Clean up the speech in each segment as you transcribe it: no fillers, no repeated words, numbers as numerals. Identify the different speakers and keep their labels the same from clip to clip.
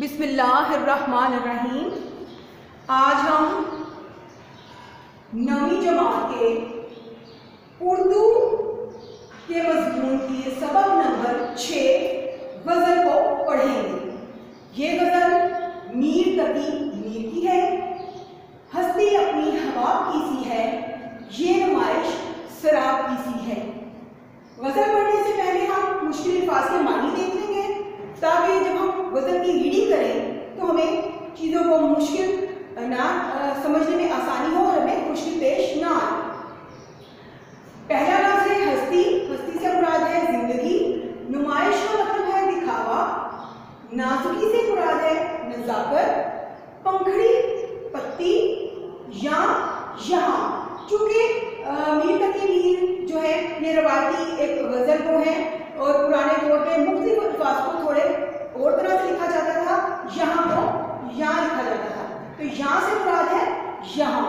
Speaker 1: बिस्मिल्लाहिर्रहमानिर्रहीम। आज हम 9वीं जमात के उर्दू के मज़मून की सबक नंबर 6 गज़ल को पढ़ेंगे। ये गज़ल मीर तकी मीर की है। हस्ती अपनी हवा की सी है, ये नुमाइश शराब की सी है। गज़ल पढ़ने से पहले हम मुश्किल अल्फाज के मानी देख लेंगे, ताकि जब हम गज़ल की रीडिंग करें तो हमें चीज़ों को मुश्किल ना समझने में आसानी हो और हमें मुश्किल पेश ना आए। पहला लफ्ज़ है हस्ती। हस्ती से मुराद है जिंदगी। नुमाइश का मतलब है दिखावा। नाजुकी से मुराद है नज़ाकत। पंखड़ी, पत्ती या यहाँ। चूँकि मीर तकी मीर जो है ये रवायती एक गज़ल को है और पुराने दौर में मुख्तलिफ अल्फाज को थोड़े और तरह से लिखा जाता था। यहाँ को यहाँ लिखा जाता था, तो यहाँ से मुराद है यहाँ।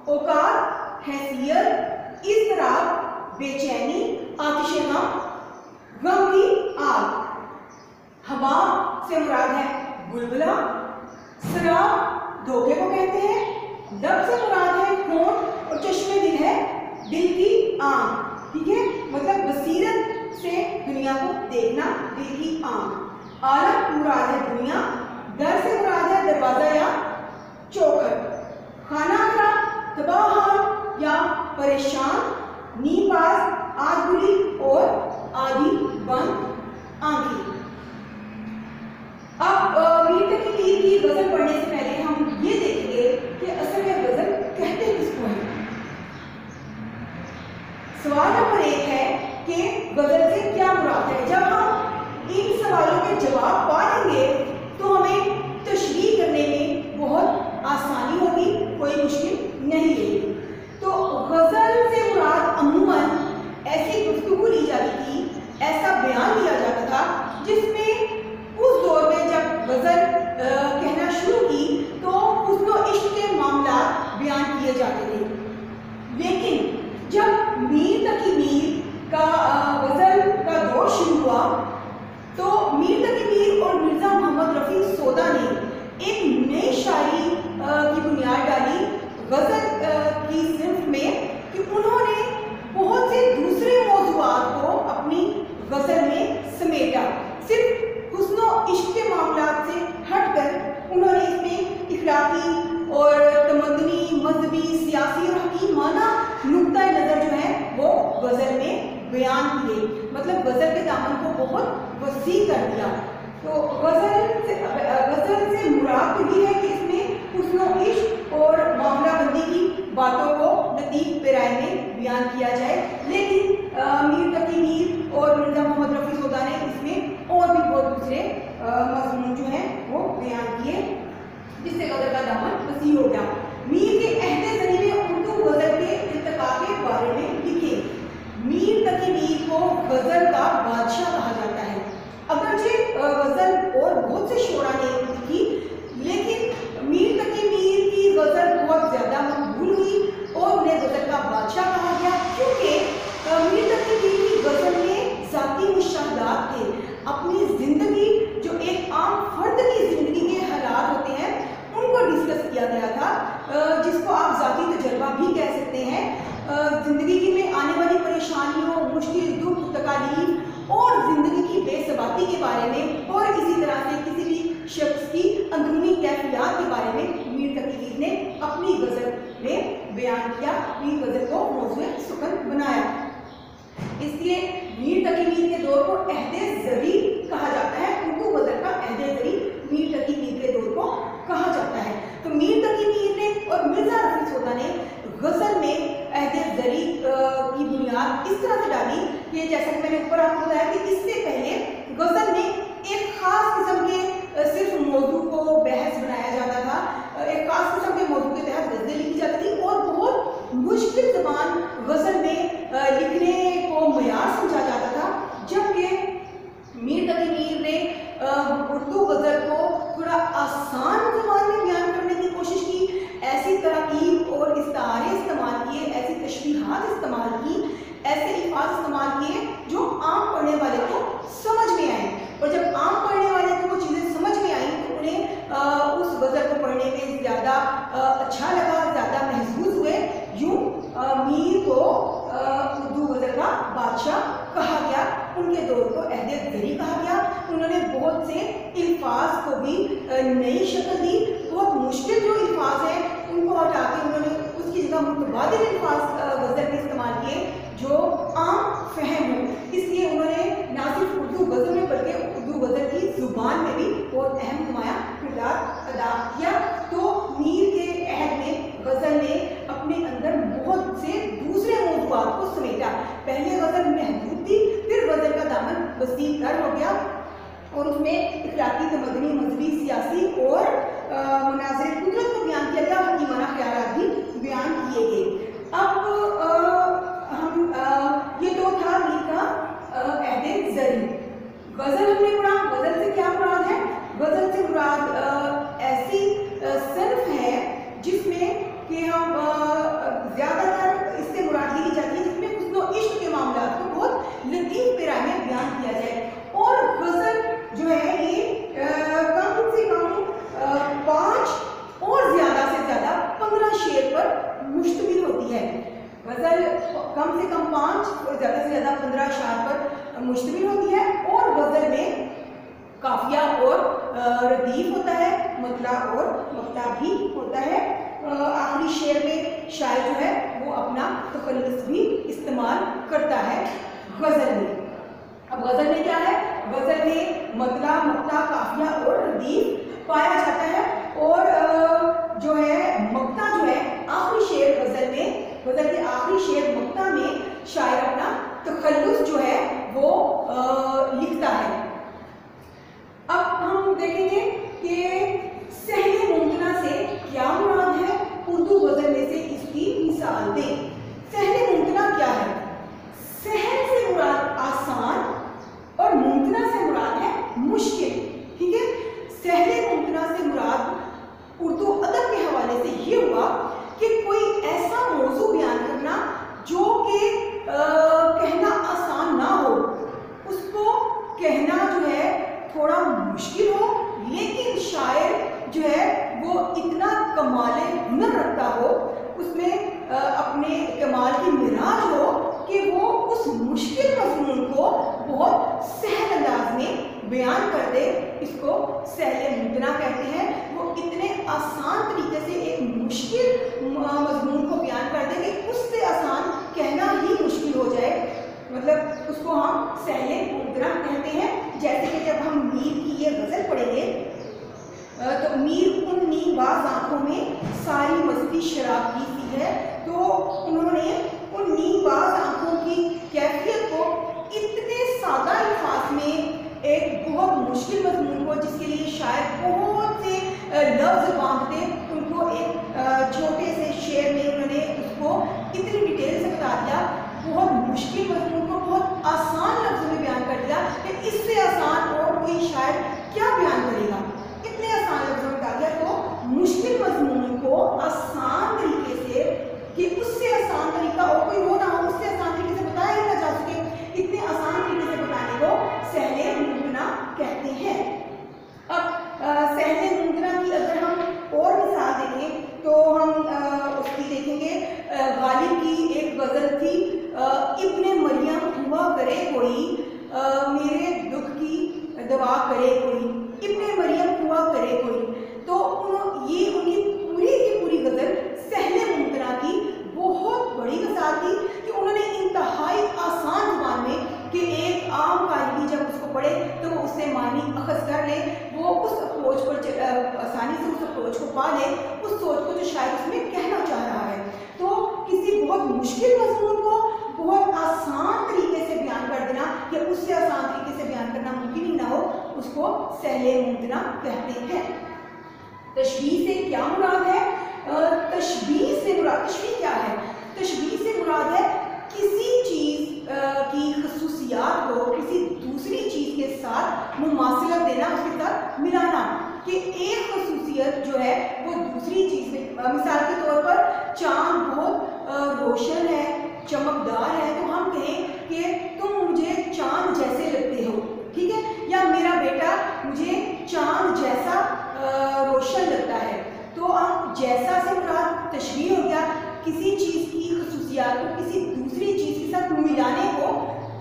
Speaker 1: औकात, हैसियत, इज़्तिराब, बेचैनी, आतिश गम की आग। हवा से मुराद है बुलबुला। शराब धोखे को कहते हैं। लब से मुराद है होंठ और चश्मे दिल है दिल की आंख। ठीक है, मतलब बसीरत से दुनिया को देखना, दिल की आंख। आलम मुराद है दुनिया। दर से मुराद है दरवाजा या चौखट। खाना खराब, तबाह या परेशान। नीपास, आग बुरी और आधी बंद आंखें। अब मीर तकी मीर की गज़ल पढ़ने से पहले हम ये देखेंगे कि असल में गज़ल कहते किसको हैं। सवाल नंबर 1 है कि गज़ल से क्या मुराद है। जब हम इन सवालों के जवाब पा लेंगे तो हमें तशरीह करने में बहुत आसानी होगी, कोई मुश्किल नहीं होगी। तो गज़ल से मुराद अमूमन ऐसी गुफ्तगू ली जाती थी, ऐसा बयान दिया जाता था जिसमें उस दौर में जब गज़ल कहना शुरू की तो हुस्न इश्क के मामला बयान किए जाते थे। लेकिन जब मीर तकी मीर का गज़ल का दौर शुरू हुआ तो मीर तकी मीर और मिर्ज़ा मोहम्मद रफ़ी सोदा ने एक नई शायरी की बुनियाद डाली गज़ल की सिर्फ में, कि उन्होंने बहुत से दूसरे मौज़ूआत को अपनी गज़ल में समेटा। सिर्फ हुस्न इश्क के मामलात से हटकर उन्होंने इसमें इखलाकी और तमद्दुनी, मजहबी, सियासी और हकीमाना नुक्ता नज़र जो है वो गज़ल में बयान किए। मतलब गज़ल के दामन को बहुत वसी कर दिया। तो गज़ल से मुराद तो ये है कि इसमें हुस्न इश्क और मामला बंदी की बातों को लतीफ़ पैराए में बयान किया जाए। लेकिन मीर तकी मीर और मिर्ज़ा मोहम्मद रफ़ी सोदा ने इसमें और भी बहुत दूसरे मज़मून जो हैं वो बयान किए, जिससे गज़ल का दामन वसी हो गया। मीर के अहदे ज़रिए उर्दू गज़ल के इर्तिका के बारे में लिखे। मीर तकी मीर को गज़ल का बादशाह कहा जाता है। अगरचे गज़ल और बहुत से शोरा ने लिखी, लेकिन मीर तकी मीर की गज़ल बहुत ज़्यादा मकबूल हुई और उन्हें गज़ल का बादशाह कहा गया, क्योंकि मीर तकी मीर की गज़ल में ज़ाती मुशाहदात थे। अपनी ज़िंदगी, जो एक आम फर्द की ज़िंदगी के हालात होते हैं, उनको डिस्कस किया गया था, जिसको आप ज़ाती तजर्बा भी कह सकते हैं। ज़िंदगी में आने वाली परेशानियों, मुश्किल, दुख, तकालीफ और ज़िंदगी की बेसबाती के बारे में, और इसी तरह से किसी भी शख्स की अंदरूनी कैफियत के बारे में मीर तकी मीर ने अपनी गज़ल में बयान किया, अपनी गज़ल को मौज़ूए सुखन बनाया। इसलिए मीर तकी मीर के दौर को अहदे ज़री कहा जाता है। उर्दू गज़ल का अहदे ज़री मीर तकी मीर के दौर को कहा जाता है। तो मीर तकी मीर ने और मिर्ज़ा रफ़ी सोदा ने गज़ल में अहदे ज़री की बुनियाद इस तरह से डाली कि जैसा कि मैंने ऊपर आपको बताया कि इससे पहले गज़ल में एक ख़ास किस्म के सिर्फ मौजू को बहस बनाया जाता था। एक ख़ास किस्म के मौजू के तहत गज़लें लिखी जाती थी और बहुत मुश्किल ज़बान गज़ल में लिखने को मयार समझा जाता था। जबकि मीर कभी नई शक्ल दी। बहुत मुश्किल जो अल्फाज हैं उनको हटा के उन्होंने उसकी जगह मुतबादिल अल्फाज गज़ल में इस्तेमाल किए जो आम फहम हो। इसलिए उन्होंने ना सिर्फ उर्दू गज़ल में बल्कि उर्दू गज़ल की ज़ुबान में भी बहुत अहम नुमाया किरदार अदा किया। तो मीर के अहद में गज़ल ने अपने अंदर बहुत से दूसरे मौज़ूआत को समेटा। पहले गज़ल महदूद थी, फिर गज़ल का दामन वसी तर हो गया और उसमें इखलाकी, तमदनी, मजहबी, सियासी और मुनाज़िर कुदरत को बयान किया गया, हकीमाना ख्यालात भी बयान किए गए। अब हम ये तो था मीर का अहदे ज़री। गज़ल हमने पढ़ा, गज़ल से क्या मुराद है? गज़ल से मुराद ऐसी सिर्फ है जिसमें कि हम ज़्यादातर इससे मुराद ली जाती है जिसमें हुस्न इश्क के मामला को बहुत लतीफ़ पैरा में बयान किया जाए। और गज़ल जो है ये कम से कम 5 और ज़्यादा से ज़्यादा 15 शेर पर मुश्तमिल होती है। गज़ल कम से कम 5 और ज़्यादा से ज़्यादा 15 अशार पर मुश्तमिल होती है। और गज़ल में काफिया और रदीफ होता है, मतला और मकता भी होता है। आखिरी शेर में शायर जो है वो अपना तखल्लुस भी इस्तेमाल करता है गज़ल में। अब गज़ल में क्या है? गज़ल में मतला, मकता, काफिया और रदीफ पाया जाता है। और जो है मकता जो है आखिरी शेर गज़ल में, गज़ल के आखिरी शेर मकता में शायर अपना तखल्लुस जो है वो लिखता है। अब हम देखेंगे कि सहले मुमकिना से क्या मुराद है, उर्दू गज़ल में से इसकी मिसाल दें। सहले मुमकिना क्या है? सहल से मुराद आसान और मुमकिना से मुराद है मुश्किल। ठीक है, सहले मुमकिना से मुराद उर्दू अदब के हवाले से ये हुआ कि कोई ऐसा मौजू बयान करना जो कि कहना आसान ना हो, उसको कहना जो है थोड़ा मुश्किल हो, लेकिन शायर जो है वो इतना कमाले हुनर रखता हो, उसमें अपने कमाल की मिराज हो कि वो उस मुश्किल मज़मून को बहुत सहल अंदाज में बयान कर दे। इसको सहले मुमकिना कहते हैं। वो इतने आसान तरीके से एक मुश्किल मज़मून को बयान कर दे कि उससे आसान कहना ही मुश्किल हो जाए, मतलब उसको हम सहले मुमकिना कहते हैं। जैसे कि जब हम मीर की ये गज़ल पढ़ेंगे तो मीर उन नीबाज आंखों में सारी मस्ती शराब की सी है, तो उन्होंने उन नीबाज आंखों की कैफियत को इतने सादा अल्फाज में एक बहुत मुश्किल मज़मून को, जिसके लिए शायद बहुत से लफ्ज़ बांधते, उनको एक छोटे से शेर में उन्होंने उसको इतनी डिटेल से बता दिया, बहुत मुश्किल मज़मून को बहुत आसान लफ्ज़ों में बयान कर दिया कि इससे आसान और कोई शायर क्या बयान करेगा। इतने आसान लफ्ज़ों में बता दिया, तो मुश्किल मज़मून को आसान तरीके से, कि उससे आसान तरीका और कोई हो ना हो, उससे आसान तरीके से बताया ही ना जा सके, इतने आसान तरीके से बताने को सहले मुमकिना कहते हैं। अब सहले मुमकिना की अगर हम और मिसाल देखें तो हम उसकी देखेंगे, गालिब की एक गज़ल थी, इब्ने मरियम हुआ करे कोई, मेरे दुख की दवा करे कोई, इब्ने मरियम हुआ करे कोई। तो ये उनकी पूरी की पूरी गज़ल सहले मुमकिना की बहुत बड़ी मिसाल थी कि उन्होंने इंतहाई आसान ज़ुबान में, कि एक आम कारी जब उसको पढ़े तो वो उससे मानी अखज़ कर ले, वो उस अप्रोच पर आसानी से उस अप्रोच को पा ले, उस सोच को जो शायद उसमें कहना चाह रहा है। तो किसी बहुत मुश्किल मज़मून को बहुत आसान तरीके से बयान कर देना, या उससे आसान तरीके से बयान करना मुमकिन ही ना हो, उसको सहले मुमकिना कहते हैं। तशबीह से क्या मुराद है? तशबीह से मुराद, तशबीह क्या है? तशबीह से मुराद है किसी चीज़ की खसूसियात को किसी दूसरी चीज़ के साथ मुमासिलत देना, उसके साथ मिलाना, कि एक खसूसियत जो है वो दूसरी चीज़ में, मिसाल के तौर पर चाँद बहुत रोशन है, चमकदार है, तो हम कहें कि तुम मुझे चाँद जैसे लगते हो, ठीक है, या मेरा बेटा मुझे चाँद जैसा रोशन लगता है। तो हम जैसा से मुराद तशबीह हो गया, किसी चीज़ की खसूसियात को किसी दूसरी चीज़ के साथ मिलाने को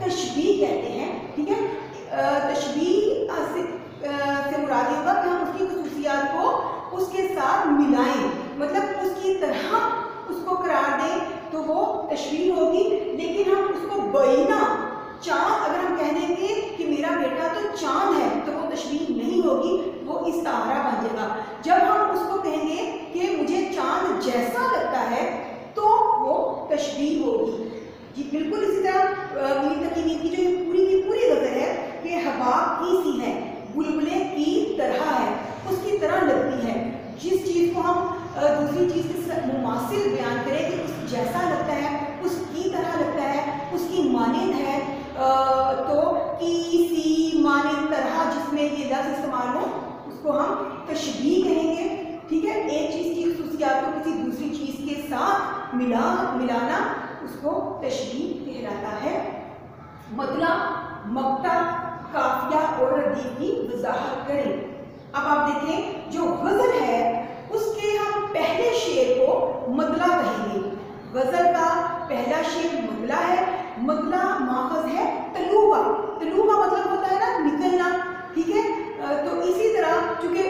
Speaker 1: तशबीह कहते हैं। ठीक है, तशबीह से मुराद ये होगा कि हम उसकी हम दूसरी चीज़ के मुमासिल बयान करें कि उस जैसा लगता है, उसकी तरह लगता है, उसकी मानिंद है, तो की, सी, मानिंद, तरह जिसमें ये लफ्ज़ इस्तेमाल हो उसको हम तशबीह कहेंगे। ठीक है, एक चीज़ की खुसूसियात को किसी दूसरी चीज़ के साथ मिलाना उसको तशबीह कहलाता है। मतलब मक्ता, काफिया और रदीफ की वजाहत करें। अब आप देखें जो गज़ल है उसके हम पहले शेर को मतला कहेंगे। गज़ल का पहला शेर मतला है। मतला माखज़ है तलू का। तलू का मतलब होता है ना निकलना। ठीक है, तो इसी तरह चूंकि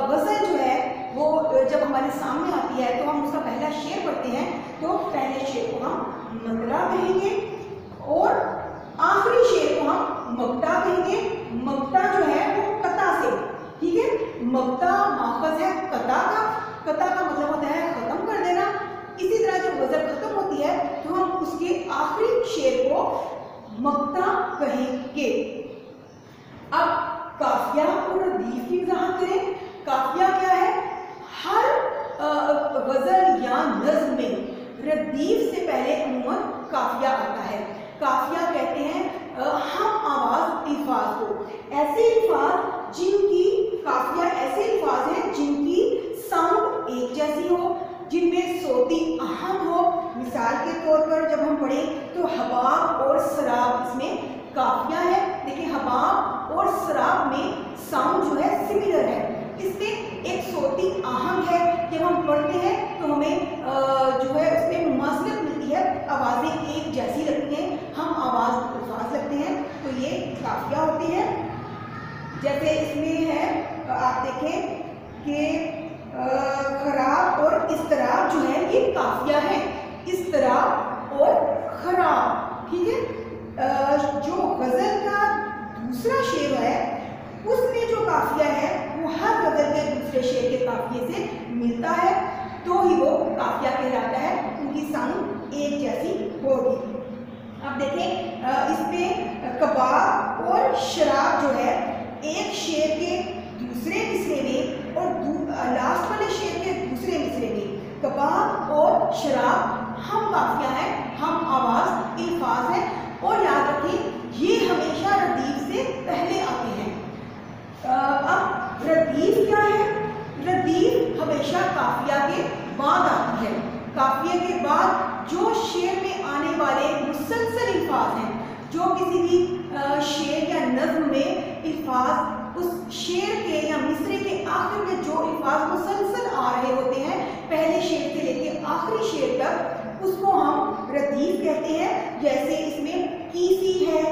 Speaker 1: गज़ल जो है वो जब हमारे सामने आती है तो हम उसका पहला शेर पढ़ते हैं, तो पहले शेर को हम मतला कहेंगे और आखिरी शेर को हम मक्ता कहेंगे। मक्ता जो है वो कता से। ठीक है, मक्ता माखज़ है कता का। कता का मतलब होता है खत्म कर देना। इसी तरह जब गज़ल खत्म होती है तो हम उसके आखिरी शेर को मक्ता कहेंगे। अब काफिया और रदीफ की वजाहत करें। काफिया क्या है? हर गज़ल या नज़्म में रदीफ से पहले अमूमन काफिया आता है। काफिया कहते हैं हम आवाज अल्फाज को, ऐसे अल्फाज जिनकी काफिया ऐसे अल्फाज हैं जिनकी साउंड एक जैसी हो, जिनमें सोती अहम हो। मिसाल के तौर पर जब हम पढ़ें तो हबाब और सराब इसमें काफिया है। देखिए हबाब और सराब में साउंड जो है सिमिलर है, इसमें एक सोती आहंग है। जब हम पढ़ते हैं तो हमें जो है उसमें मुमासलत मिलती है, आवाज़ें एक जैसी लगती हैं, हम आवाज़ अल्फाज लगते हैं, तो ये काफिया होती है। जैसे इसमें है आप देखें कि खराब और इस्तराब जो है ये काफिया है। इस्तराब और खराब। ठीक है, जो गज़ल का दूसरा शेर है उसमें जो काफिया है वो हर गज़ल के दूसरे शेर के काफिये से मिलता है, तो ही वो काफिया कहलाता है, उनकी साउंड एक जैसी होगी। अब देखें इसमें कबाब और शराब जो है एक शेर के दूसरे मिसरे में और लास्ट वाले शेर के दूसरे मिसरे में कबाब और शराब हम काफिया है, हम आवाज़ अल्फाज है। और याद रखें ये हमेशा रदीफ से पहले आते हैं। अब रदीफ क्या है? रदीफ हमेशा काफिया के बाद आती है। काफिया के बाद जो शेर में आने वाले मुसलसल अल्फाज हैं, जो किसी भी शेर या नज़्म में अल्फाज उस शेर के या मिसरे के आखिर में जो अल्फाज मुसलसल आ रहे होते हैं पहले शेर से लेके आखिरी शेर तक, उसको हम रदीफ कहते हैं। जैसे इसमें कीसी है,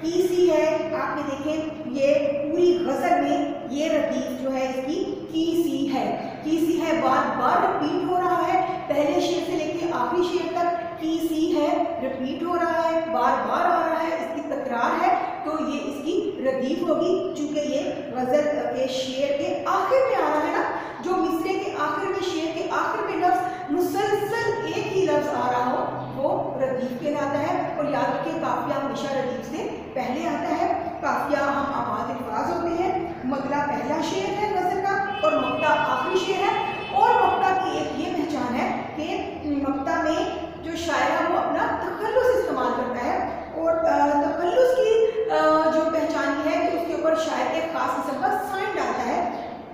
Speaker 1: कीसी है, आपने देखें ये पूरी गज़ल में ये रदीफ जो है इसकी कीसी है। कीसी है बार बार रिपीट हो रहा है, पहले शेर से लेके आखिरी शेर तक कीसी है रिपीट हो रहा है, बार बार आ रहा है, इसकी तकरार है, तो ये इसकी रदीफ होगी। चूंकि ये गज़ल के शेर के आखिर में आ रहा है ना, जो मिसरे के आखिर में शेर के आखिर में लफ्ज़ मुसलसल एक ही लफ्ज़ आ रहा हो वो रदीफ कहलाता है। और याद रखिए काफिया हमेशा रदीफ से पहले आता है। काफिया हम आवाज़ अल्फाज होते हैं। मतला पहला शेर है गज़ल का और मक्ता आखिरी शेर है। और मक्ता की एक ये पहचान है कि मक्ता में जो शायर है वो अपना तखल्लुस इस्तेमाल करता है, और तखल्लुस की जो पहचान ये है कि उसके ऊपर शायर एक खास किस्म का साइन डालता है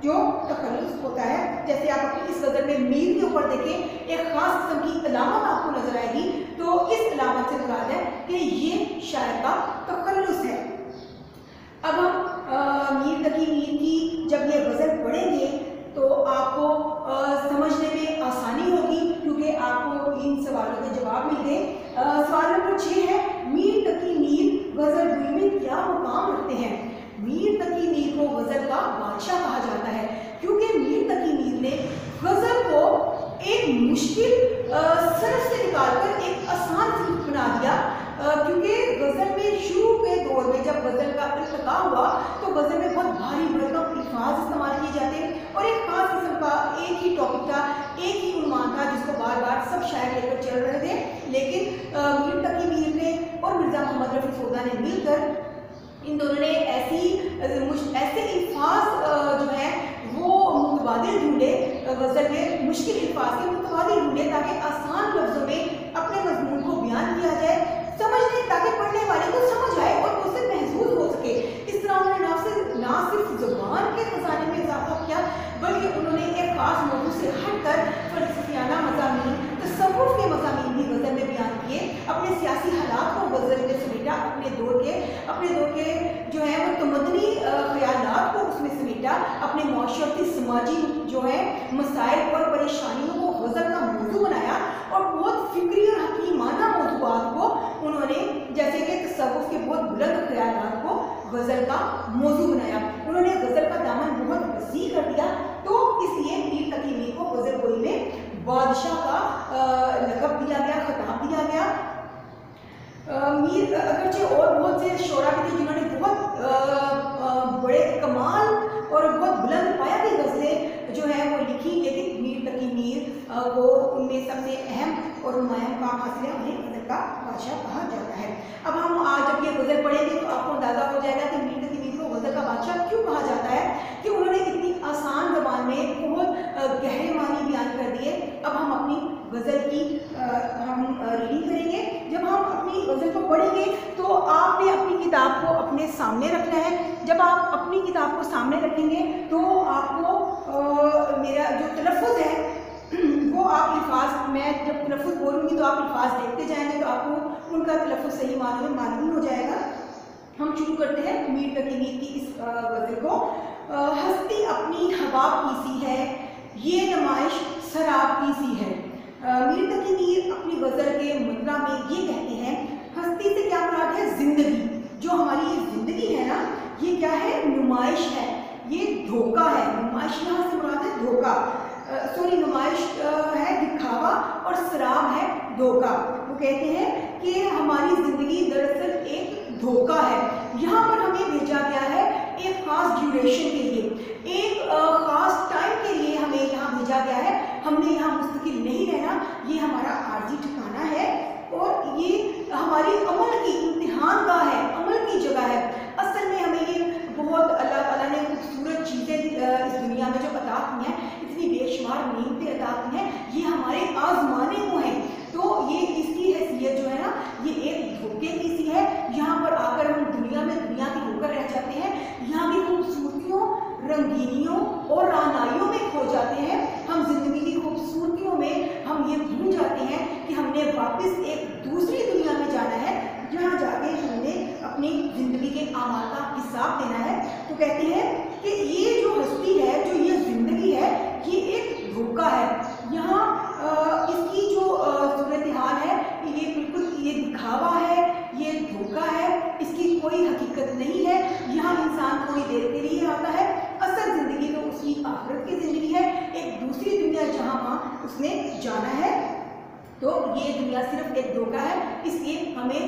Speaker 1: जो तखल्लुस होता है। जैसे आप अपनी इस गज़ल में मीर के ऊपर देखें एक खास किस्म की अलामत आपको नजर आएगी, तो इस अलामत से मुराद है कि ये शायर का तखल्लुस है। अब हम मीर तकी मीर की जब ये गज़ल पढ़ेंगे तो आपको समझने में आसानी होगी, क्योंकि आपको इन सवालों के जवाब मिल गए। सवाल नंबर 6 है, मीर तकी मीर गज़ल गुई में क्या मुकाम रखते हैं? मीर तकी मीर को गज़ल का बादशाह कहा जाता है, क्योंकि मीर तकी मीर ने गज़ल को एक मुश्किल सरफ से निकालकर एक आसान सिल्क बना दिया। क्योंकि गज़ल में शुरू के दौर में जब गज़ल का इल्तिका हुआ तो गज़ल में बहुत भारी भरकम अल्फाज इस्तेमाल किए जाते और एक खास किस्म का एक ही टॉपिक था, एक ही उन्वान था जिसको बार बार सब शायर लेकर चल रहे थे। लेकिन मीर तकी मीर ने और मिर्ज़ा मोहम्मद रफ़ी सोदा ने मिलकर इन दोनों ने ऐसे अल्फाज जो है वो मुतबादिल ढूंढे गज़ल में मुश्किल अल्फाज के मुतवादी ढूंढे ताकि आसान लफ्जों में अपने मजमून को बयान किया जाए, समझने ताकि पढ़ने वाले को समझ आए और उसे महसूस हो सके। इस तरह उन्होंने ना सिर्फ जुबान के खजाने में इजाफा किया, बल्कि उन्होंने एक खास मौजू से हटकर फलसफियाना मज़ामीन, तसव्वुफ के मज़ामीन भी गज़ल में बयान किए। अपने सियासी हालात को गज़ल में समेटा, अपने दौर के जो है वो तमद्दनी ख्यालात को उसमें समेटा, अपने माशरती समाजी जो है मसाइल और परेशानियों को गज़ल का मौजू बनाया और बहुत फिक्री और हकीमाना मौजूआत को उन्होंने, जैसे कि तसव्वुफ के बहुत बुलंद ख्यालात को गज़ल का मौजू बनाया। उन्होंने गज़ल का दामन बहुत वसी कर दिया, तो इसलिए मीर तकी मीर को गज़ल गोई में बादशाह का लक़ब दिया गया, खिताब दिया गया। मीर अगरचे और बहुत से शोरा भी थे जिन्होंने बहुत बड़े कमाल और बहुत बुलंद पाया की गज़लें जो है वो लिखी, लेकिन मीर तकी मीर को उनमें सबसे अहम और नुमायां काम हासिल है, उन्हें गज़ल का बादशाह कहा जाता है। अब हम आज जब ये गज़ल पढ़ेंगे तो आपको अंदाज़ा हो जाएगा कि मीर तकी मीर को गज़ल का बादशाह क्यों कहा जाता है, कि उन्होंने इतनी आसान ज़बान में बहुत गहरे मानी बयान कर दिए। अब हम अपनी गज़ल की रीडिंग करेंगे। जब हम अपनी गज़ल को पढ़ेंगे तो आपने अपनी किताब को अपने सामने रखना है। जब आप अपनी किताब को सामने रखेंगे तो आपको मेरा जो तलफ़्फ़ुज़ है वो आप अल्फाज, मैं जब तलफ़्फ़ुज़ बोलूँगी तो आप अल्फाज देखते जाएंगे तो आपको उनका तलफ़्फ़ुज़ सही मालूम हो जाएगा। हम शुरू करते हैं मीर तकी मीर की इस गज़ल को। हस्ती अपनी हवा की सी है, ये नुमाइश शराब की सी है। मीर तकी मीर अपनी गज़ल के मतलब में ये कहते हैं, हस्ती से क्या मुराद है? जिंदगी। जो हमारी ये जिंदगी है ना, ये क्या है? नुमाइश है, ये धोखा है। नुमाइश यहाँ से मुराद है धोखा, नुमाइश है दिखावा और शराब है धोखा। वो कहते हैं कि हमारी जिंदगी दरअसल एक धोखा है। यहाँ पर हमें भेजा गया है एक खास ड्यूरेशन के लिए, एक खास टाइम के लिए हमें यहाँ भेजा गया है। हमने यहाँ मुस्तकिल नहीं रहना, ये हमारा आर्जी ठिकाना है और ये हमारी अमल की इम्तिहान गाह है, अमल की जगह है। असल में हमें ये बहुत अल्लाह ताला ने खूबसूरत चीज़ें इस दुनिया में जो अता की हैं, इतनी बेशुमार नेमतें अता की हैं, ये हमारे आजमाने को हैं। तो ये इसकी हैसियत जो है ना, ये एक धोखे की सी है। यहाँ पर आकर हम दुनिया के होकर रह जाते हैं, यहाँ की खूबसूरतियों, रंगीनियों और रानाइयों में खो जाते हैं। हम जिंदगी की खूबसूरतियों में हम ये भूल जाते हैं कि हमने वापस एक दूसरी दुनिया में जाना है, जहाँ जाके हमने अपनी ज़िंदगी के आमाल का हिसाब देना है। तो कहते हैं कि ये जो हस्ती है, जो ये ज़िंदगी है, ये एक धोखा है। यहाँ इसकी जो सूरत हाल है, ये बिल्कुल ये दिखावा है, ये धोखा है, इसकी कोई हकीकत नहीं है। यहाँ इंसान थोड़ी देर के लिए आता है, असल ज़िंदगी तो उसकी आखिरत की ज़िंदगी है, एक दूसरी दुनिया जहाँ वहाँ उसने जाना है। तो ये दुनिया सिर्फ एक धोखा है, इसलिए हमें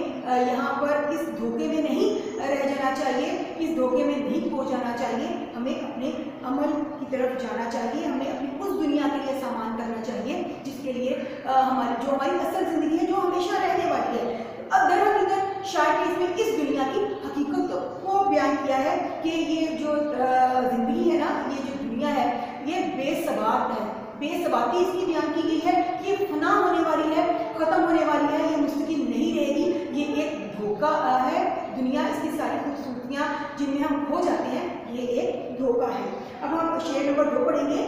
Speaker 1: यहाँ पर इस धोखे में नहीं रह जाना चाहिए, इस धोखे में नहीं खो जाना चाहिए। हमें अपने अमल की तरफ जाना चाहिए, हमें अपनी उस दुनिया के लिए सामान करना चाहिए जिसके लिए हमारी असल ज़िंदगी है, जो हमेशा रहने वाली है। दर हकीकत शायद इसमें इस दुनिया की हकीकत को बयान किया है कि ये जो ज़िंदगी है ना, ये जो दुनिया है, ये बेसबात है, बेसबाती इसकी बयान की गई है। ये फना होने वाली है, ख़त्म होने वाली है, ये मुस्तकिल नहीं रहेगी, ये एक धोखा है। दुनिया, इसकी सारी खूबसूरतियाँ जिनमें हम खो जाते हैं, ये एक धोखा है। अब हम शेर नंबर 2 पढ़ेंगे।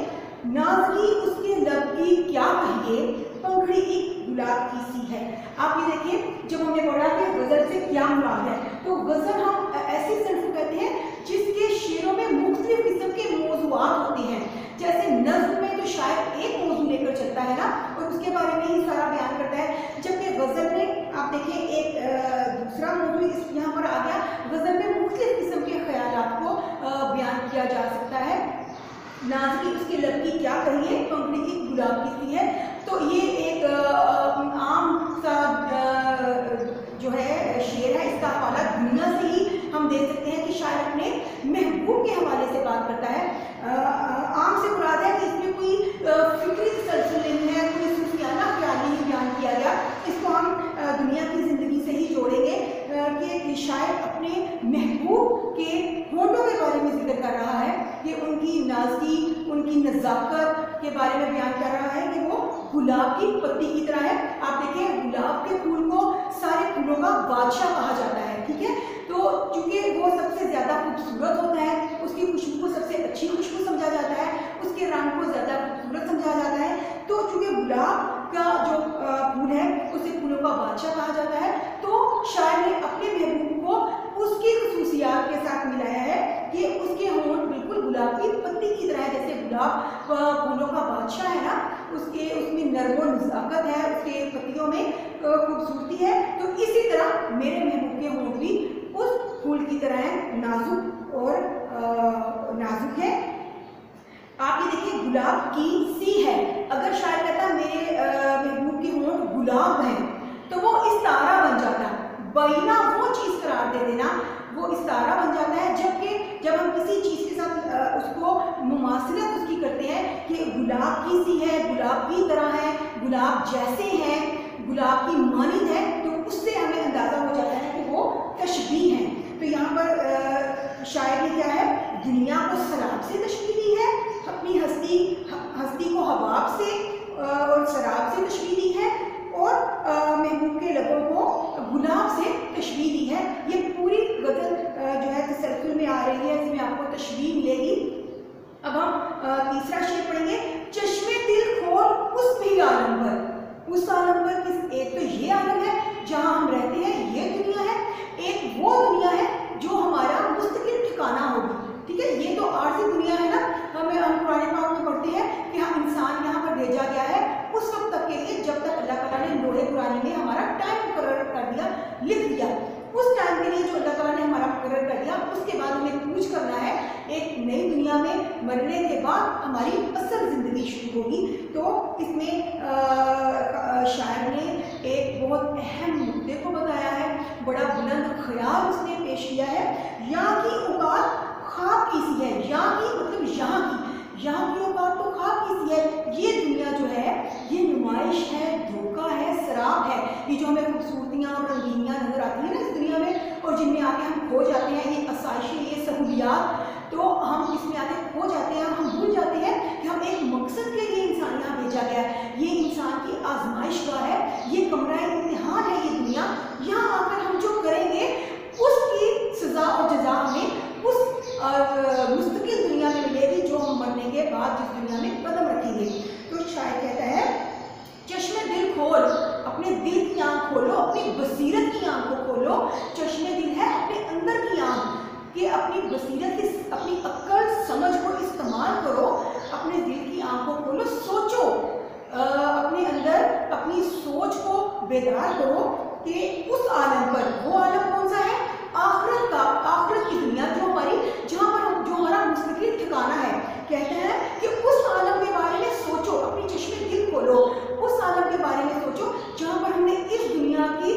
Speaker 1: नाज़गी उसके लब की क्या कहिए, पंखड़ी एक गुलाब की सी है। आप ये देखिए, जब हमने पढ़ा कि गज़ल से क्या मुराद है, तो गज़ल हम ऐसी सिर्फ कहते हैं जिसके शेरों में मुख्तलिफ किस्म के मौज़ूआत होते हैं। जैसे नज़्म में तो शायद एक मौजू लेकर चलता है ना, और उसके बारे में ही सारा बयान करता है, जबकि गज़ल में आप देखिए एक दूसरा मौजू यहाँ पर आ गया। गज़ल में मुख्तलिफ किस्म के ख़यालात को बयान किया जा सकता है। नाज़गी उसके लब की क्या कहिए, पंखड़ी की गुलाब की सी है। तो ये एक आम सा जो है शेर है, इसका हवाला दुनिया से ही हम दे सकते हैं कि शायद अपने महबूब के हवाले से बात करता है। आम से मुराद है कि इसमें कोई फिक्री तसलसल नहीं है, कोई सूफियाना ख्याल नहीं बयान किया गया। इसको हम दुनिया की ज़िंदगी से ही जोड़ेंगे कि शायद अपने महबूब के होंठों के बारे में जिक्र कर रहा है। कि उनकी नाज़गी, उनकी नज़ाकत के बारे में बयान कर रहा है कि वो गुलाब की पत्ती की तरह है। आप देखें, गुलाब के फूल को सारे फूलों का बादशाह कहा जाता है, ठीक है। तो चूंकि वो सबसे ज़्यादा खूबसूरत होता है, उसकी खुशबू को सबसे अच्छी खुशबू समझा जाता है, उसके रंग को ज़्यादा खूबसूरत समझा जाता है, तो चूंकि गुलाब का जो फूल है उसे फूलों का बादशाह कहा जाता है, तो शायर ने अपने महबूब को उसकी खुसूसियात के साथ मिलाया है कि उसके होंठ बिल्कुल गुलाब की पत्ती की तरह है। जैसे गुलाब फूलों का बादशाह है ना, उसमें नर्म और नज़ाकत है, उसके पत्तियों में खूबसूरती है, तो इसी तरह मेरे महबूब के होंठ भी उस फूल की तरह है, नाजुक और नाजुक है। आप ये देखिए, गुलाब की सी है। अगर शायर कहता मेरे महबूब के होंठ गुलाब हैं, तो वो इस्तारा बन जाता है। बैना वो चीज़ करार दे देना, वो इस्तारा बन जाता है। जबकि जब हम किसी चीज़ के साथ उसको मुमासिलत उसकी करते हैं कि गुलाब की सी है, गुलाब की तरह है, गुलाब जैसे है, गुलाब की मानिंद है, तो उससे हमें अंदाज़ा हो जाता है कि वो तशबीह है। तो यहाँ पर शायर ने क्या है, दुनिया को शराब से तशबीह दी है, अपनी हस्ती को हबाब से और शराब से तशबीह दी है, और महबूब के लबों को गुलाब से तशबीह दी है। ये पूरी गज़ल जो है तसलसल में आ रही है, इसमें आपको तशबीह मिलेगी। अब हम तीसरा शेर पढ़ेंगे, चश्मे दिल खोल उस भी आलम पर। उस आलम पर एक तो ये आलम है जहाँ हम रहते हैं, ये दुनिया है, एक वो दुनिया है जो हमारा मुस्तकिल ठिकाना होगी, ठीक है। ये तो आर्ज़ी दुनिया है ना, हम कुरान पाक में पढ़ते हैं कि हम इंसान यहाँ पर भेजा गया है उस वक्त तक के लिए जब तक अल्लाह ताला ने लोहे कुरानी में हमारा टाइम मुकर्रर कर दिया, लिख दिया। उस टाइम के लिए जो अल्लाह ताला ने हमारा मुकर्रर कर दिया, उसके बाद हमें कूच करना है एक नई दुनिया में। मरने के बाद हमारी असल ज़िंदगी शुरू होगी। तो इसमें शायर ने एक बहुत अहम मुद्दे को बताया है, बड़ा बुलंद ख्याल उसने पेश किया है। यहाँ की औकात ख्वाब की सी है, यहाँ की मतलब यहाँ की औकात तो ख्वाब की सी है। ये दुनिया जो है ये नुमाइश है, धोखा है, शराब है। ये जो हमें खूबसूरतियाँ और रंगीनियाँ नजर आती हैं ना इस दुनिया में, और जिनमें आके हम खो जाते हैं, ये आसाइशें, ये सहूलियात, तो हम इसमें आके खो जाते हैं। हम भूल जाते हैं कि हम एक मकसद के लिए इंसान यहाँ भेजा गया है। ये इंसान की आजमाइश गाह है, ये कमरा इम्तिहान है, ये दुनिया। यहाँ आकर हम जो करेंगे उसकी सजा और जजा हमें उस मुस्तकिल दुनिया में मिलेगी जो हम मरने के बाद जिस दुनिया में कदम रखेंगे। तो शायर कहता है, चश्मे दिल खोल, अपने दिल की आंख खोलो, अपनी बसीरत की आंख को खोलो। चश्मे दिल है अपने अंदर की आंख, कि अपनी बसीरत की, अपनी अक्ल समझ को इस्तेमाल करो, अपने दिल की आंख को खोलो, सोचो, अपने अंदर अपनी सोच को बेदार करो कि उस आलम पर, वो आलम कौन सा है, आखिरत का, आखिरत की दुनिया जो हमारी, जहाँ पर जो हमारा मुस्तकिल ठिकाना है। कहते हैं कि उस आलम के बारे में सोचो, अपनी चश्मे दिल खोलो, उस आलम के बारे में सोचो जहाँ पर हमने इस दुनिया की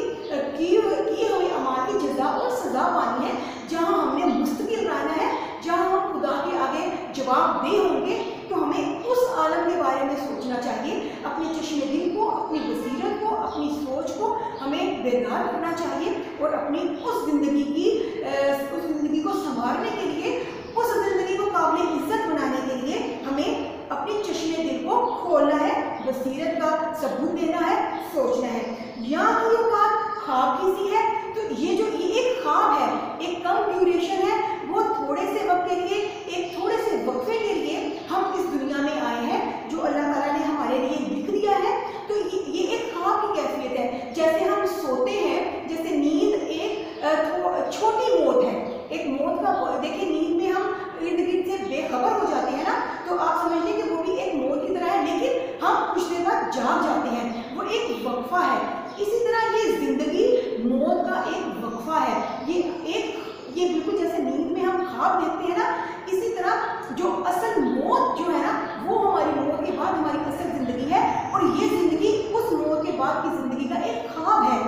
Speaker 1: हुई अमाल की जजा और सजा पानी है, जहाँ हमने मुस्तकिल रहना है, जहाँ हम खुदा के आगे जवाबदेह होंगे। तो हमें उस आलम के बारे में सोचना चाहिए, अपने चश्मे दिल को, अपनी बसीरत को, अपनी सोच को हमें बेदार करना चाहिए, और अपनी उस जिंदगी को संभालने के लिए, उस जिंदगी को काबिल इज्जत बनाने के लिए हमें अपने चश्मे दिल को खोलना है, बसीरत का सबूत देना है, सोचना है। यहाँ की औकात ख्वाब की सी है, तो ये एक ख्वाब है, एक कम ड्यूरेशन है, वो थोड़े से वक्त के लिए, एक थोड़े से वक्फे के लिए हम इस दुनिया में आए हैं, जो अल्लाह ताला ने हमारे लिए लिख दिया है। तो ये एक ख्वाब की कैफियत है। जैसे हम सोते हैं, जैसे नींद एक छोटी मौत है, एक मौत का, देखिए नींद में हम इर्द गिर्द से बेखबर हो जाते हैं ना, तो आप समझ लें कि वो भी एक मौत की तरह है, लेकिन हम कुछ देर बाद जाग जाते हैं, वो एक वक्फा है। इसी तरह ये जिंदगी मौत का एक वक्फा है। ये बिल्कुल जैसे नींद में हम ख्वाब देखते हैं ना, इसी तरह जो असल मौत जो है ना, वो हमारी मौत के बाद हमारी असल जिंदगी है, और ये जिंदगी उस मौत के बाद की जिंदगी का एक ख्वाब है।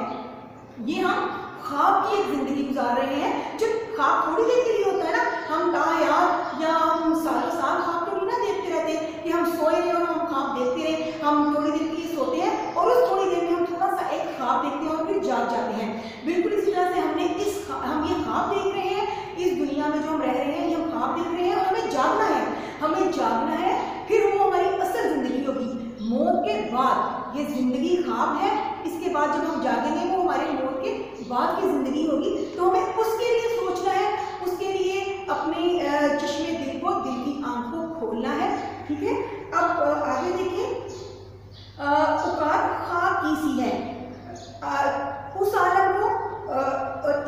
Speaker 1: ये हम ख्वाब की एक जिंदगी गुजार रहे हैं, जो ख्वाब थोड़ी देर के लिए होता है ना, हम तायार या हम सालों साल ख्वाब तो नहीं ना देखते रहते कि हम सोए रहे और हम ख्वाब देखते रहे। हम थोड़ी देर के लिए सोते हैं और उस थोड़ी देर में हम थोड़ा सा एक ख्वाब देखते हैं और फिर जाग जाते हैं। बिल्कुल इसी तरह से हम ये ख्वाब देख रहे हैं, इस दुनिया में जो हम रह रहे हैं, ये हम ख्वाब देख रहे हैं और हमें जागना है। बाद जब हम जागेंगे वो हमारे मौत के बाद की ज़िंदगी होगी। तो हमें उसके लिए सोचना है, उसके लिए अपने चश्मे दिल को, दिल की आंख को खोलना है। ठीक है, अब आगे देखिए, औकात खा कीसी है, उस आलम को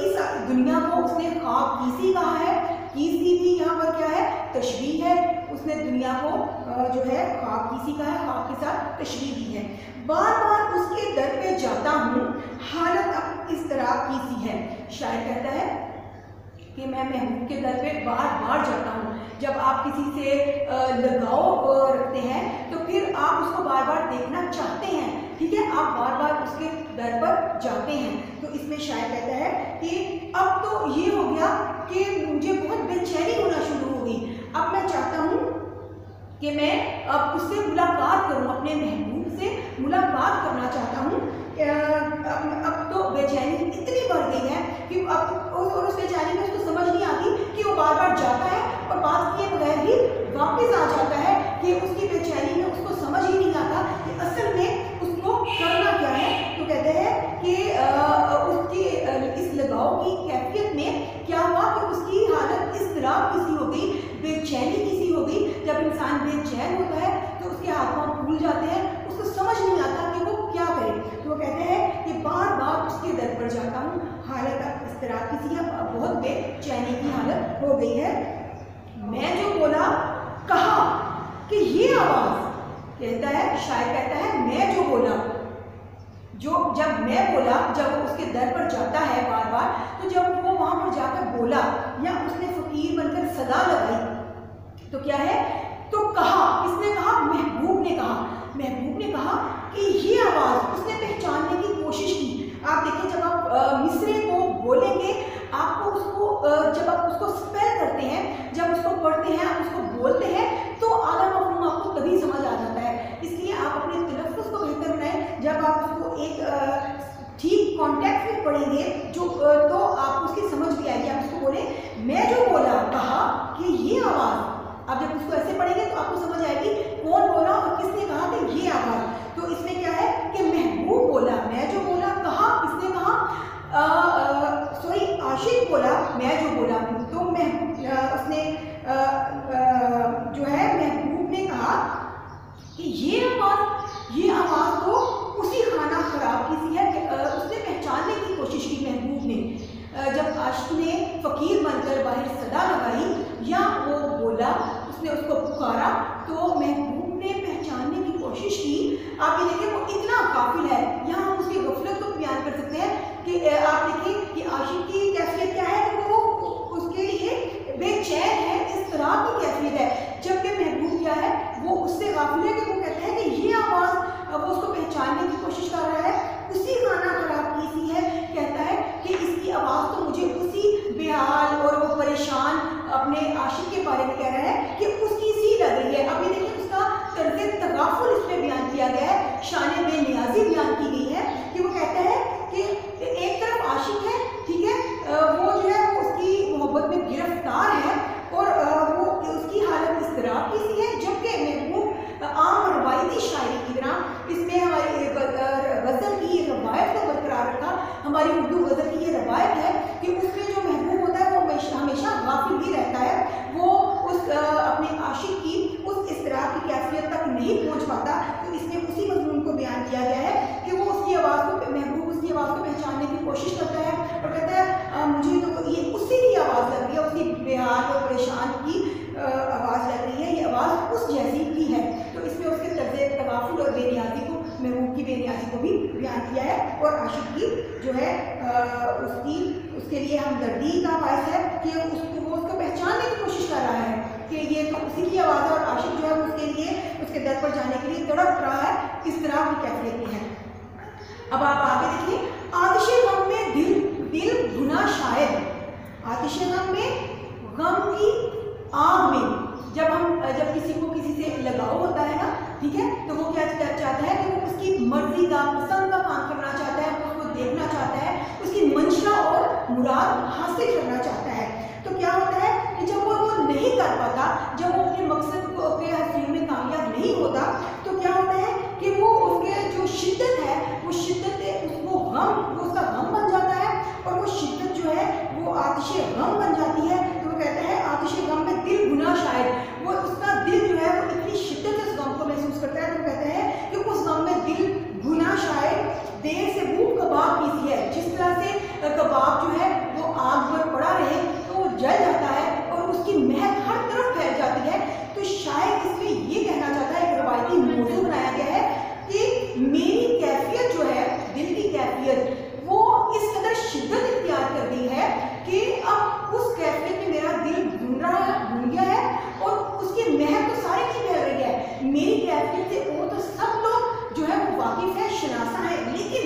Speaker 1: इस दुनिया को उसने ख्वाब कीसी कहा है। कीसी भी यहाँ पर क्या है, तशबीह है। उसने दुनिया को जो है ख्वाब कीसी कहा है, ख्वाब के साथ तशबीह दी है। बार बार उसके दर पे जाता हूँ, हालत अब इस तरह कीसी है। शायर कहता है कि मैं महबूब के दर पे बार बार जाता हूँ। जब आप किसी से लगाव रखते हैं तो फिर आप उसको बार बार देखना चाहते हैं। ठीक है, आप बार बार उसके दर पर जाते हैं। तो इसमें शायर कहता है कि अब तो ये हो गया कि मुझे बहुत बेचैनी होना शुरू हो गई। अब मैं चाहता हूँ कि मैं अब उससे मुलाकात करूँ, अपने महबूब से मुलाकात करना चाहता हूँ। अब तो बेचैनी इतनी बढ़ गई है कि अब और उस बेचैनी में उसको समझ नहीं आती कि वो बार बार जाता है और बात किए बगैर ही वापस आ जाता है, कि उसकी बेचैनी में उसको समझ ही नहीं आता कि असल में उसको करना क्या है। तो कहते हैं कि उसकी इस लगाव की कैफियत में क्या हुआ कि उसकी हालत इस तरह किसी हो गई, बेचैनी किसी हो गई। जब इंसान बेचैन होता है तो उसके हाथ पांव फूल जाते हैं, उसको समझ नहीं आता कि वो क्या करे। तो वो कहते हैं कि बार बार उसके दर पर जाता हूँ, हालत इस तरह किसी बहुत बेचैनी की हालत हो गई है। मैं जो बोला कहा कि ये आवाज़, कहता है शायर कहता है मैं जो बोला, जो जब मैं बोला, जब वो उसके दर पर जाता है बार बार, तो जब वो वहाँ पर जाकर बोला या उसने फकीर बनकर सदा लगाई तो क्या है, तो कहा, किसने कहा, महबूब ने कहा। महबूब ने कहा कि ये आवाज़ उसने पहचानने की कोशिश की। आप देखिए, जब आप मिसरे को बोलेंगे, आपको उसको जब आप उसको स्पेल करते हैं, जब उसको पढ़ते हैं, आप उसको बोलते हैं, तो आला मफहूम आपको तभी समझ आ जाता है। इसलिए आप अपने तलफ़्फ़ुज़ को बेहतर बनाएं। जब आप उसको एक ठीक कॉन्टेक्स्ट में पढ़ेंगे जो तो आप उसकी समझ भी आएगी। आप उसको बोले मैं जो बोला कहा कि ये आवाज़, आप जब उसको ऐसे पढ़ेंगे तो आपको समझ आएगी कौन बोला और किसने कहा कि ये आवाज़। तो इसमें क्या है कि महबूब बोला, मैं जो बोला, कहा, किसने कहा, सॉरी आशिक बोला, मैं जो बोला। तो उसने जो है महबूब ने कहा कि ये आवाज़ तो उसी खाना खराब की सी है कि उसने पहचानने की कोशिश की महबूब ने। जब आशिक ने फ़कीर बनकर बाहर सदा लगाई या वो बोला, उसने उसको पुकारा, तो महबूब ने पहचानने की कोशिश की। आप ये देखिए, वो इतना काफिल है। यहाँ हम उसकी गफलत को बयान कर सकते हैं कि आप देखिए कि आशिक की कैफियत क्या है, वो उसके लिए बेचैन है, इस तरह की कैफियत है। जबकि महबूब क्या है, वो उससे गाफिल है कि वो कहता है कि ये आवाज़, वो उसको पहचानने की कोशिश कर रहा है, उसी खाना खराब की सी है। कहता है कि इसकी आवाज़ तो मुझे उसी बेहाल और वो परेशान अपने आशिक के बारे में कह रहा है कि उसकी सी लग रही है। अभी देखिए, उसका तर्ज़े तगाफुल इसमें बयान किया गया है, शान बेनियाज़ी बयान की गई है कि वो कहता है कि एक तरफ आशिक है, ठीक है, वो जो है वो उसकी मोहब्बत में गिरफ्तार है और वो उसकी हालत इस तरह की सी है। जबकि महबूब आम रवायती शायरी की तरह इसमें हमारी गज़ल की रवायत को बरकरार रखा। हमारी उर्दू गज़ल की ये रवायत है कि उसमें जो महबूब होता है वो हमेशा गाफिल ही रहता है। वो उस अपने आशिक की उस इस तरह की कैफियत तक नहीं पहुंच पाता। तो इसमें उसी मज़मून को बयान किया गया है कि वो उसकी आवाज़ को, महबूब उसकी आवाज़ को पहचानने की कोशिश करता है और कहता है मुझे तो ये उसी की आवाज़ लग रही है, उसकी बेहाल और परेशान की आवाज़ लग रही है, ये आवाज़ उस जैसी ही है। तो इसमें उसके तर्ज़े तगाफुल और बेनियाज़ी को, महबूब की बेनियाज़ी को भी बयान किया है और आशिक की जो है उसके लिए हमदर्दी का बायस है कि वो उसको पहचानने की कोशिश कर रहा है कि ये तो उसी की आवाज़ है और आशिक जो है उसके लिए उसके दर पर जाने के लिए तड़प रहा है। इस तरह की कैफियत में है। अब आप आगे देखिए, आतिशे गम में दिल भुना शायद, आतिशे गम में गम की आग में, जब किसी को किसी से लगाव होता है ना, ठीक है, तो वो क्या चाहता है कि वो उसकी मर्जी का, पसंद का काम करना चाहता है, वो उसको देखना चाहता है, उसकी मंशा और मुराद हासिल करना चाहता है। तो क्या होता है कि जब वो नहीं कर पाता, जब वो अपने मकसद के हासिल में कामयाब नहीं होता, तो क्या होता है कि वो उसके जो शिद्दत है, वो शिद्दत उसको गम बन जाती है तो वो कहता है आतिश गम में दिल गुना शायद, वो उसका दिल जो है वो इतनी शिद्दत से उस गम को महसूस करता है तो कहते हैं कि उस गम में दिल गुना शायद देर से भूख कबाब पीसी है। जिस तरह से कबाब जो है वो आग पर पड़ा रहे तो वो जल जाता है और उसकी महक हर तरफ फैल जाती है, तो शायद इसमें ये कहना चाहता है, एक रवायती मौजू बनाया गया है कि मेरी कैफियत जो है, दिल की कैफियत, वो इस कदर शिद्दत इख्तियार कर गई है कि अब उस कैफियत में मेरा दिल भून गया है और उसकी महक तो सारे की फैल रही है। मेरी कैफियत से वो तो सब लोग जो है वो वाकिफ है, शनासा है, लेकिन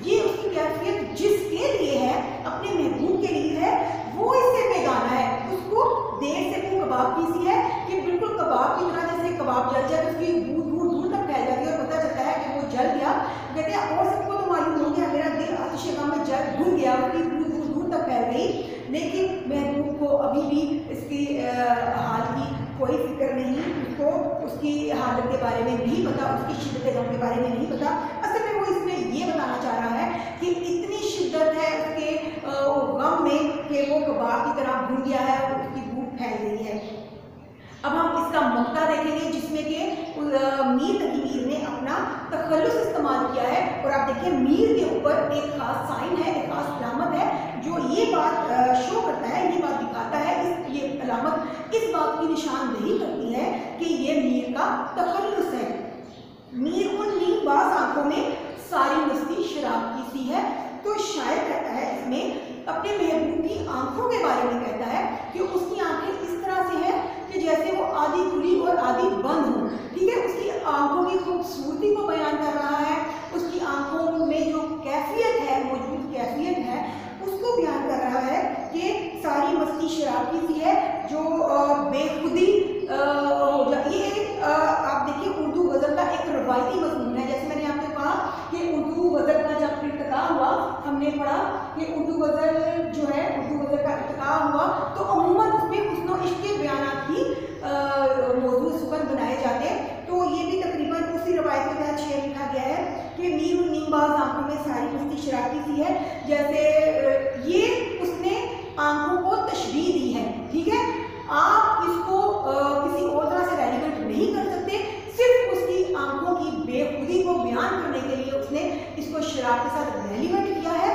Speaker 1: ये उसकी कैफियत जिसके लिए है, अपने महबूब के लिए है, वो इससे बेगाना है। उसको देर से वो कबाब पीसी है कि बिल्कुल कबाब की तरह, जैसे कबाब जल जाए तो उसकी बू दूर दूर तक फैल जाती है और पता चलता है कि वो जल गया। कहते हैं और सबको तो मालूम हो गया मेरा दिल आतिश गम में जल भून गया, उसकी बू दूर दूर तक फैल गई, लेकिन महबूब को अभी भी इसकी हाल की कोई फिक्र नहीं, उसको उसकी हालत के बारे में नहीं पता, उसकी शिद्दत गम के बारे में नहीं पता। असल में वो इसमें ये बताना चाह रहा है कि इतनी शिद्दत है उसके गम में कि वो कबाब की तरह भून गया है और उसकी भूख फैल गई है। अब हम इसका मक्ता देखेंगे जिसमें कि मीर तकी मीर ने अपना तखल्लुस इस्तेमाल किया है, और आप देखिए मीर के ऊपर एक खास साइन है, एक खास अलामत है जो ये बात शो करता है, ये बात दिखाता है, ये अलामत इस बात की निशानदेही करती है कि ये मीर का तखल्लुस है। मीर उन नीमबाज आंखों में सारी मस्ती शराब की सी है, तो शायर कहता है इसमें अपने महबूब की आंखों के बारे में कहता है कि उसकी आंखें इस तरह से है कि जैसे वो आधी खुली और आधी बंद हो। ठीक है, उसकी आंखों की खूबसूरती को बयान कर रहा है, उसकी आंखों में जो कैफियत है, मौजूद कैफियत है, उसको बयान कर रहा है कि सारी मस्ती शराब की सी है जो बेखुदी हो जाए। ये आप देखिए उर्दू गज़ल का एक रवायती मज़मून है। जैसे मैंने आपको कहा कि उर्दू गज़ल का जब इर्तिका हुआ, हमने पढ़ा कि उर्दू गज़ल जो है, उर्दू गज़ल का इर्तिका हुआ तो अमूमन उसमें हुस्न और इश्क के बयानात ही मौजूद सुखन बनाए जाते। तो ये भी तकरीबन उसी रवायत के तहत शेर लिखा गया है कि मीर उन नीमबाज आंखों में सारी मस्ती शराबी सी है। जैसे ये उसने आंखों को तशबीह दी है। ठीक है, आप इसको किसी और तरह से रेलिवेंट नहीं कर सकते, सिर्फ उसकी आंखों की बेखुदी को बयान करने के लिए उसने इसको शराब के साथ रेलिवेंट किया है।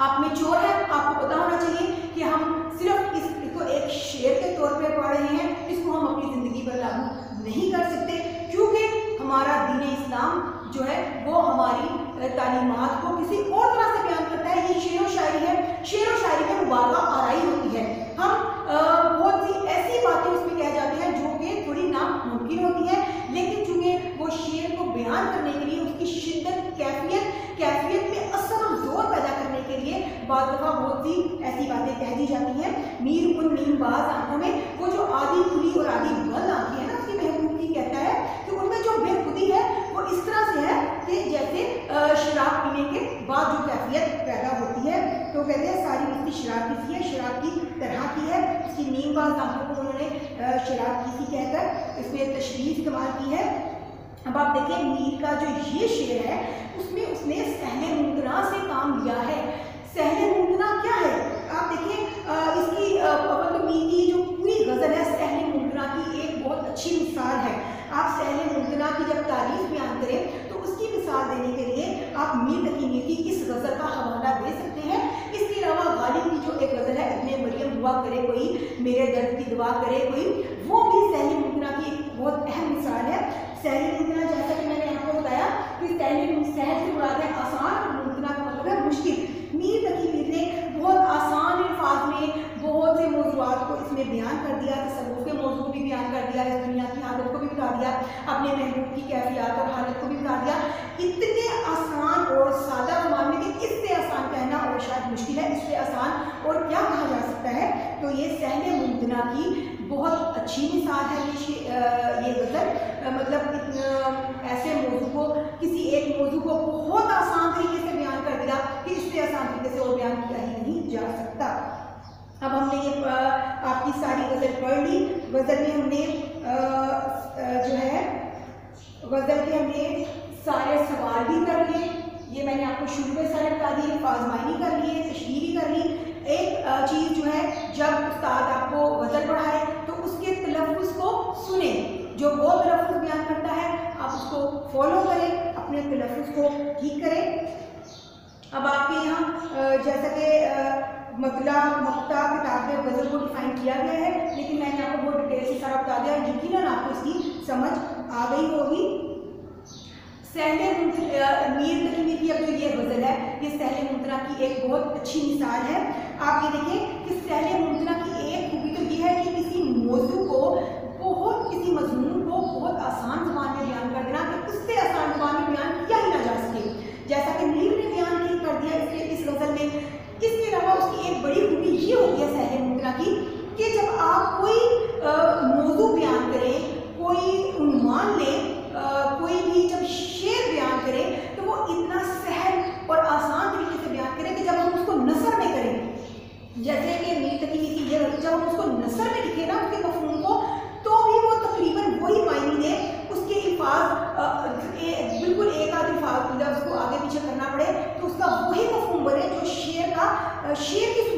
Speaker 1: आप में चोर है, आपको पता होना चाहिए कि हम सिर्फ इसको एक शेर के तौर पे पढ़ रहे हैं, इसको हम अपनी ज़िंदगी पर लागू नहीं कर सकते, क्योंकि हमारा दीन इस्लाम जो है वो हमारी तालीमात को किसी और तरह से बयान करता है। ये शेर व शायरी है, शेर व शायरी में मुबालगा आराई होती है। हम बहुत सी ऐसी बातें उसमें कह जाते हैं जो कि थोड़ी नामुमकिन होती है, लेकिन चूँकि वो शेर को बयान करने के लिए उसकी शिद्दत, कैफियत में असर और जोर पैदा करने के लिए बाद दफ़ा बहुत सी ऐसी बातें कह दी जाती हैं। मीर उन नीमबाज आंखों में वो जो आधी खुली और आधी बंद आंखें हैं ना, उसकी महबूब की कहता है कि उनमें जो बेखुदी है वो इस तरह से है कि जैसे शराब पीने के बाद जो कैफियत पैदा होती है। तो कहते हैं सारी मस्ती शराब की सी है, शराब की तरह की है। उसकी नीमबाज आंखों को उन्होंने शराब की सी कहकर इसमें तशरीह इस्तेमाल की है। अब आप देखिए मीर का जो ये शेर है उसमें उसने सहले मुमतना से काम लिया है। सहले मुमतना क्या है? आप देखिए इसकी मतलब मीर की जो पूरी गज़ल है सहले मुमतना की एक बहुत अच्छी मिसाल है। आप सहले मुमतना की जब तारीफ बयान करें तो उसकी मिसाल देने के लिए आप मीर तकी मीर की इस गज़ल का हवाला दे सकते हैं। इसके अलावा गालिब की जो एक गज़ल है, इतने मरियम दुआ करे कोई, मेरे दर्द की दुआ करे कोई, वो भी सहले मुमतना की एक बहुत अहम मिसाल है। सहले मुमतना जैसा कि मैंने आपको बताया कि सहल से मुराद है आसान और मुमतना का मतलब है मुश्किल। मीर तकी मीर ने बहुत आसान अल्फाज में बहुत से मौज़ूआत को इसमें बयान कर दिया, तसव्वुफ़ के मौजू भी बयान कर दिया, इस दुनिया की हालत को भी बता दिया, अपने महबूब की कैफियत और हालत को भी बता दिया। इतने आसान और सादा ज़बान में कि इससे आसान कहना और शायद मुश्किल है, इससे आसान और क्या कहा जा सकता है। तो ये सहले मुमतना की बहुत अच्छी मिसाल है ये गज़ल। मतलब ऐसे मौजू को, किसी एक मौजू को बहुत आसान तरीके से बयान कर दिया कि इससे आसान तरीके से और बयान किया ही नहीं जा सकता। अब हमने ये आपकी सारी गज़ल पढ़ ली। गज़ल में हमने जो है गज़ल के हमने सारे सवाल भी कर लिए, ये मैंने आपको शुरू में सारे बता दिए, आज़माइनी कर लिए, तशरीह भी कर ली। एक चीज़ जो है, जब उस्ताद आपको गज़ल पढ़ाए तो उसके तलफ़्फ़ुज़ को सुने, जो वो तलफ़्फ़ुज़ बयान करता है आप उसको फॉलो करें, अपने तलफ़्फ़ुज़ को ठीक करें। अब आपके यहाँ जैसा कि मतला मक्ता किताब में गज़ल को डिफ़ाइन किया गया है, लेकिन मैंने आपको बहुत डिटेल से सारा बता दिया, यकीनन आपको इसकी समझ आ गई होगी। सहले मीर तकीमी की अब जो ये गज़ल है, ये सहले मुमतना की एक बहुत अच्छी मिसाल है। आप ये देखें कि सहले मुमतना की एक खूबी तो ये है कि किसी मौजू को किसी मज़मून को बहुत आसान ज़ुबान में बयान कर देना कि उससे आसान ज़ुबान में बयान किया ही ना जा सके, जैसा कि मीर ने बयान कर दिया इस गज़ल में। इसके अलावा उसकी एक बड़ी खूबी ये होती है सहले मुमतना की कि जब आप कोई मौजू बयान करें, कोई उन्वान लें, कोई भी जब शेर बयान करें तो वो इतना सहल और आसान तरीके से बयान करें कि जब हम उसको नसर में करें, जैसे कि मीर तकीमी की ये जब हम उसको नसर में लिखे ना उसके मफ़हूम को, तो भी वो तकरीबन वही मायने दे, उसके अल्फाज बिल्कुल एक आध अल्फाज लफ्ज़ को आगे पीछे करना पड़े तो उसका वही मफ़हूम बने जो शेर की